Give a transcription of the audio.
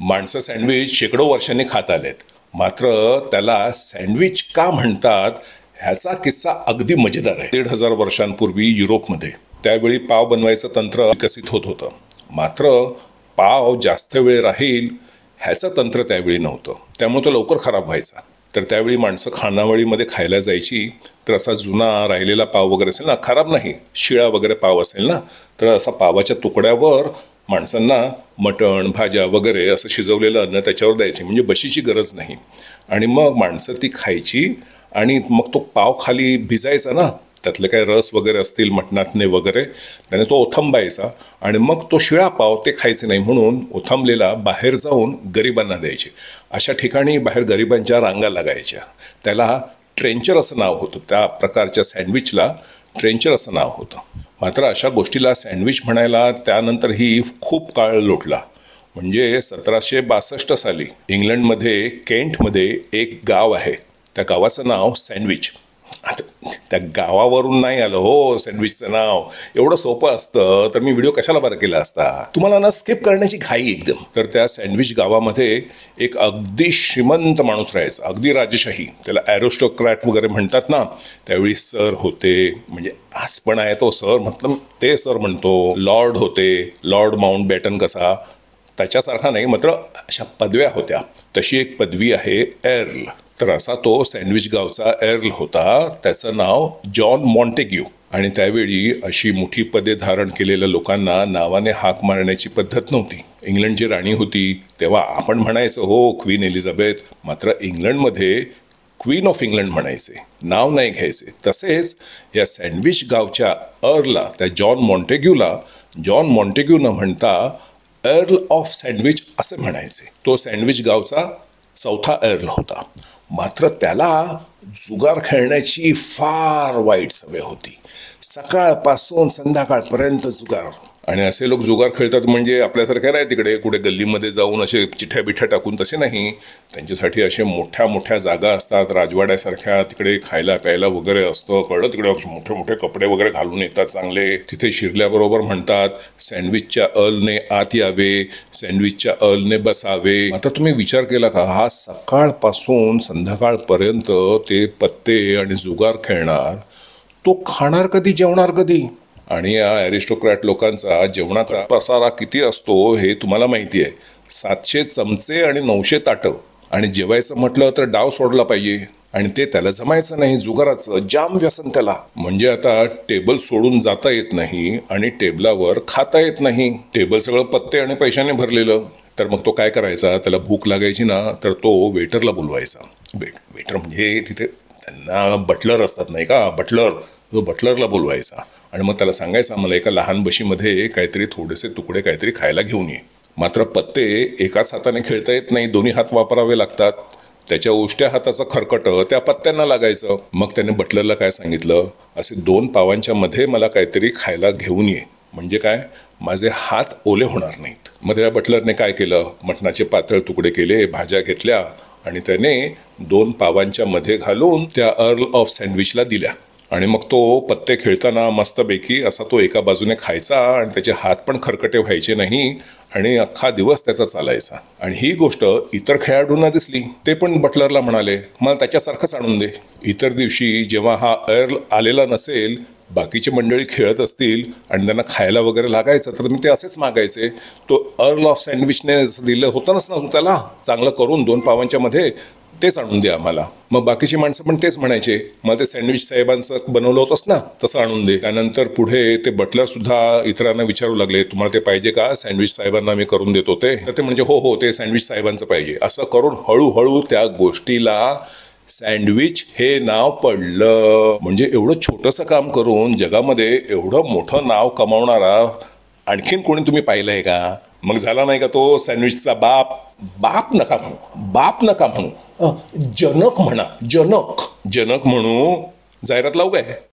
माणसं सँडविच शेकडो वर्षांनी खात आलेत, मात्र त्याला सँडविच का म्हणतात ह्याचा किस्सा अगदी मजेदार आहे. 1,500 वर्षांपूर्वी युरोपमध्ये त्यावेळी पाव बनवायचं तंत्र विकसित होत होतं. मात्र पाव जास्त वेळ राहील ह्याचं तंत्र त्यावेळी नव्हतं, त्यामुळे तो लवकर खराब व्हायचा. तर त्यावेळी माणसं खानावळीमध्ये खायला जायची, तर असा जुना राहिलेला पाव वगैरे असेल ना, खराब नाही, शिळा वगैरे पाव असेल ना, तर असा पावाच्या तुकड्यावर माणसांना मटण भाज्या वगैरे असं शिजवलेलं अन्न त्याच्यावर द्यायचे, म्हणजे बशीची गरज नाही. आणि मग माणसं ती खायची आणि मग तो पाव खाली भिजायचा ना, त्यातले काही रस वगैरे असतील मटणातले वगैरे, त्याने तो ओथंबायचा आणि मग तो शिळा पाव ते खायचे नाही म्हणून ओथंबलेला बाहेर जाऊन गरिबांना द्यायचे. अशा ठिकाणी बाहेर गरिबांच्या रांगा लागायच्या. त्याला ट्रेंचर असं नाव होतं, त्या प्रकारच्या सँडविचला ट्रेंचर असं नाव होतं. मात्र अशा गोष्टीला सँडविच म्हणायला त्यानंतरही खूप काळ लोटला. म्हणजे 1762 साली इंग्लंडमध्ये केंटमध्ये एक गाव आहे, त्या गावाचं नाव सँडविच. आता त्या गावावरून नाही आलं हो सँडविचचं नाव. एवढं सोपं असतं तर मी व्हिडिओ कशाला बरं केला असता, तुम्हाला ना स्किप करण्याची घाई एकदम. तर त्या सँडविच गावामध्ये एक अगदी श्रीमंत माणूस राहायचा, अगदी राजेशाही, त्याला ॲरिस्टोक्रॅट वगैरे म्हणतात ना. त्यावेळी सर होते, म्हणजे आज पण आहे तो सर, मतलब ते सर म्हणतो. लॉर्ड होते, लॉर्ड माउंटबॅटन कसा, त्याच्यासारखा नाही, मात्र अशा पदव्या होत्या. तशी एक पदवी आहे एर्ल. तर असा तो सँडविच गावचा एर्ल होता. त्याचं नाव जॉन मॉन्टेग्यू. आणि त्यावेळी अशी मोठी पदे धारण केलेल्या लोकांना नावाने हाक मारण्याची पद्धत नव्हती. इंग्लंडची राणी होती तेव्हा आपण म्हणायचं हो क्वीन एलिझाबेथ, मात्र इंग्लंडमध्ये क्वीन ऑफ इंग्लंड म्हणायचे, नाव नाही घ्यायचे. तसेच या सँडविच गावच्या अर्लला, त्या जॉन मॉन्टेग्यू न म्हणता एर्ल ऑफ सँडविच असे म्हणायचे. तो सँडविच गावचा चौथा एर्ल होता. मात्र त्याला जुगार खेळण्याची फार वाईट सवय होती. सकाळपासून संध्याकाळपर्यंत जुगार. आणि असे लोक जुगार खेळतात म्हणजे आपल्यासारखे नाही तिकडे कुठे गल्लीमध्ये जाऊन असे चिठ्ठ्या बिठ्ठ्या टाकून, तसे नाही. त्यांच्यासाठी असे मोठ्या मोठ्या जागा असतात, राजवाड्यासारख्या, तिकडे खायला प्यायला वगैरे असतं, कळलं. तिकडे मोठे मोठे कपडे वगैरे घालून येतात चांगले. तिथे शिरल्याबरोबर म्हणतात सँडविचच्या अर्लने आत यावे, सँडविचच्या अर्लने बसावे. आता तुम्ही विचार केला का, हा सकाळपासून संध्याकाळपर्यंत ते पत्ते आणि जुगार खेळणार, तो खाणार कधी, जेवणार कधी? आणि या ॲरिस्टोक्रॅट लोकांचा जेवणाचा पसारा किती असतो हे तुम्हाला माहिती आहे. 700 चमचे आणि 900 ताटं. आणि जेवायचं म्हटलं तर डाव सोडला पाहिजे, आणि ते त्याला जमायचं नाही. जुगाराचं जाम व्यसन त्याला. म्हणजे आता टेबल सोडून जाता येत नाही आणि टेबलावर खाता येत नाही. टेबल सगळं पत्ते आणि पैशाने भरलेलं. तर मग तो काय करायचा, त्याला भूक लागायची ना, तर तो वेटरला बोलवायचा. वेटर म्हणजे तिथे त्यांना बटलर असतात नाही का, बटलर. तो बटलरला बोलवायचा आणि मग त्याला सांगायचा मला एका लहान बशीमध्ये काहीतरी थोडेसे तुकडे काहीतरी खायला घेऊन ये. मात्र पत्ते एकाच हाताने खेळता येत नाही, दोन्ही हात वापरावे लागतात. त्याच्या उष्ट्या हाताचं खरकट त्या पत्त्यांना लागायचं. मग त्याने बटलरला काय सांगितलं, असे 2 पावांच्या मध्ये मला काहीतरी खायला घेऊन ये, म्हणजे काय, माझे हात ओले होणार नाहीत. मग त्या बटलरने काय केलं, मटणाचे पातळ तुकडे केले, भाज्या घेतल्या आणि त्याने 2 पावांच्या मध्ये घालून त्या अर्ल ऑफ सँडविचला दिल्या. आणि मग तो पत्ते खेळताना मस्तपैकी असा तो एका बाजूने खायचा आणि त्याचे हात पण खरकटे व्हायचे नाही आणि अख्खा दिवस त्याचा चालायचा. आणि ही गोष्ट इतर खेळाडूंना दिसली. ते पण बटलरला म्हणाले मला त्याच्यासारखंच आणून दे. इतर दिवशी जेव्हा हा अर्ल आलेला नसेल, बाकीची मंडळी खेळत असतील आणि त्यांना खायला वगैरे लागायचं, तर मी ते असेच मागायचे. तो अर्ल ऑफ सँडविचने दिलं होतं ना त्याला चांगलं करून 2 पावांच्या मध्ये, तेच आणून दे आम्हाला. मग बाकीची माणसं पण तेच म्हणायचे, मग ते सँडविच साहेबांचं बनवलं होतंस ना, तसं आणून दे. त्यानंतर पुढे ते बटलर सुद्धा इतरांना विचारू लागले, तुम्हाला ते पाहिजे का, सँडविच साहेबांना मी करून देतो ते. तर ते म्हणजे हो ते सँडविच साहेबांचं पाहिजे. असं करून हळूहळू त्या गोष्टीला सँडविच हे नाव पडलं. म्हणजे एवढं छोटंसं काम करून जगामध्ये एवढं मोठं नाव कमावणारा आणखीन कोणी तुम्ही पाहिलंय का? मग झाला नाही का तो सँडविचचा बाप नका म्हणू, जनक म्हणा. जनक म्हणू. जाहिरात लावू काय?